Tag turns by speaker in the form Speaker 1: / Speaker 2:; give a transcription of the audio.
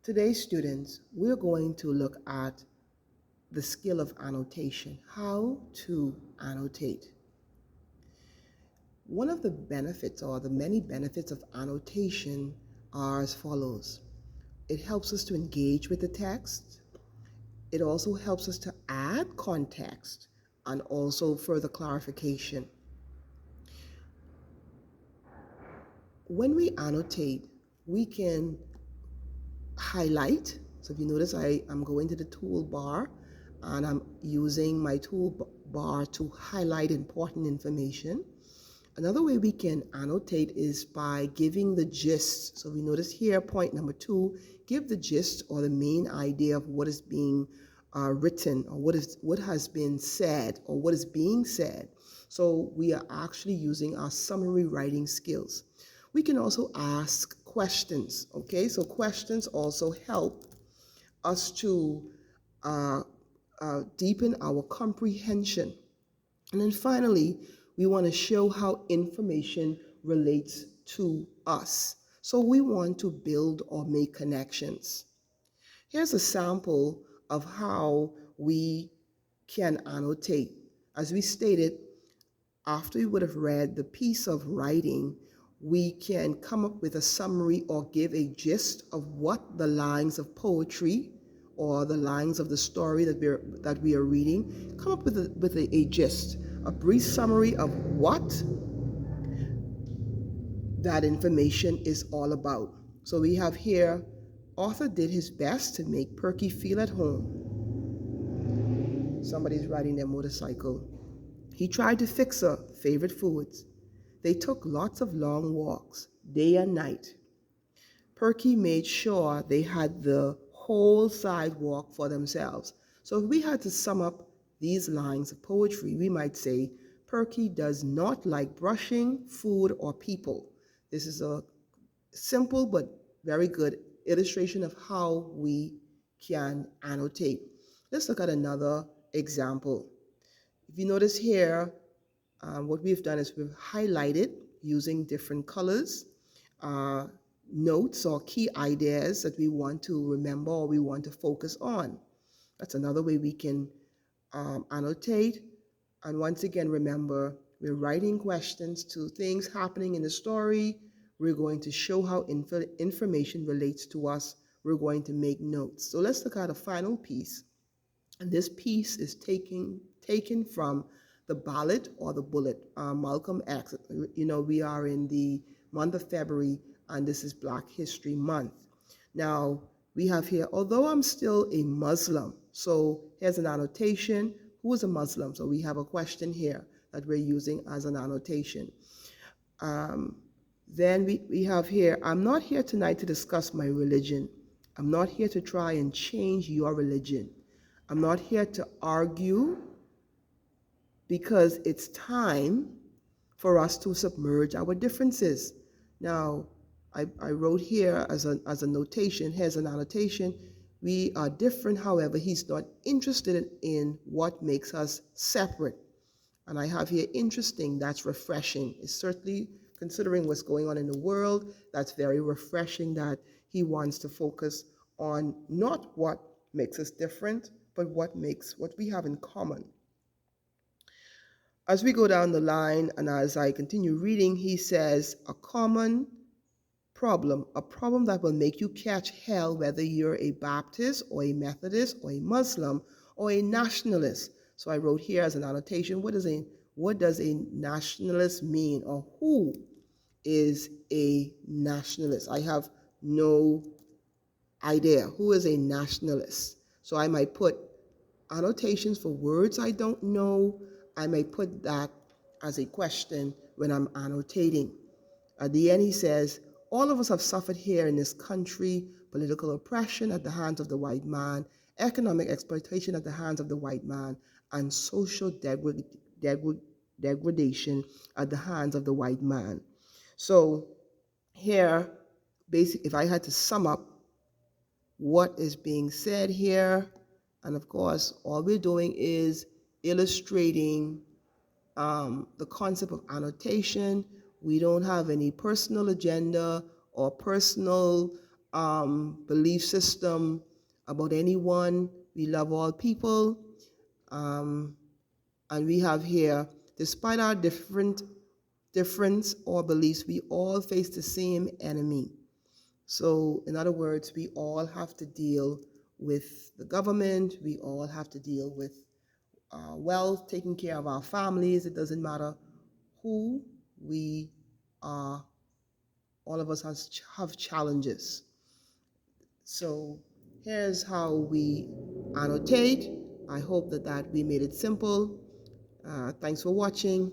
Speaker 1: Today, students, we're going to look at the skill of annotation, how to annotate. One of the benefits or the many benefits of annotation are as follows. It helps us to engage with the text. It also helps us to add context and also further clarification. When we annotate, we can highlight. So if you notice, I'm going to the toolbar and I'm using my toolbar to highlight important information. Another way we can annotate is by giving the gist. So we notice here, point number 2, give the gist or the main idea of what is being written or what has been said or what is being said. So we are actually using our summary writing skills. We can also ask questions, okay? So questions also help us to deepen our comprehension. And then finally, we want to show how information relates to us. So we want to build or make connections. Here's a sample of how we can annotate. As we stated, after we would have read the piece of writing, we can come up with a summary or give a gist of what the lines of poetry or the lines of the story that we are reading, come up with a gist, a brief summary of what that information is all about. So we have here, author did his best to make Perky feel at home. Somebody's riding their motorcycle. He tried to fix her favorite foods. They took lots of long walks, day and night. Perky made sure they had the whole sidewalk for themselves. So if we had to sum up these lines of poetry, we might say, Perky does not like brushing, food, or people. This is a simple but very good illustration of how we can annotate. Let's look at another example. If you notice here, what we've done is we've highlighted using different colors, notes or key ideas that we want to remember or we want to focus on. That's another way we can annotate. And once again, remember, we're writing questions to things happening in the story. We're going to show how information relates to us. We're going to make notes. So let's look at a final piece. And this piece is taken from the ballad or the bullet, Malcolm X. You know, we are in the month of February, and this is Black History Month. Now, we have here, although I'm still a Muslim, so here's an annotation. Who is a Muslim? So we have a question here that we're using as an annotation. Then we have here, I'm not here tonight to discuss my religion. I'm not here to try and change your religion. I'm not here to argue because it's time for us to submerge our differences. Now, I wrote here as a notation, here's an annotation. We are different, however, he's not interested in what makes us separate. And I have here interesting, that's refreshing. It's certainly, considering what's going on in the world, that's very refreshing that he wants to focus on not what makes us different, but what we have in common. As we go down the line and as I continue reading, he says, a common problem, a problem that will make you catch hell whether you're a Baptist or a Methodist or a Muslim or a nationalist. So I wrote here as an annotation, what does a nationalist mean, or who is a nationalist? I have no idea. Who is a nationalist? So I might put annotations for words I don't know. I may put that as a question when I'm annotating. At the end, he says, all of us have suffered here in this country, political oppression at the hands of the white man, economic exploitation at the hands of the white man, and social degradation at the hands of the white man. So here, basically, if I had to sum up what is being said here, and of course, all we're doing is illustrating the concept of annotation. We don't have any personal agenda or personal belief system about anyone. We love all people. Um, and we have here, despite our difference or beliefs, we all face the same enemy. So, in other words, we all have to deal with the government. We all have to deal with wealth, taking care of our families. It doesn't matter who we are. All of us have challenges. So here's how we annotate. I hope that we made it simple. Thanks for watching.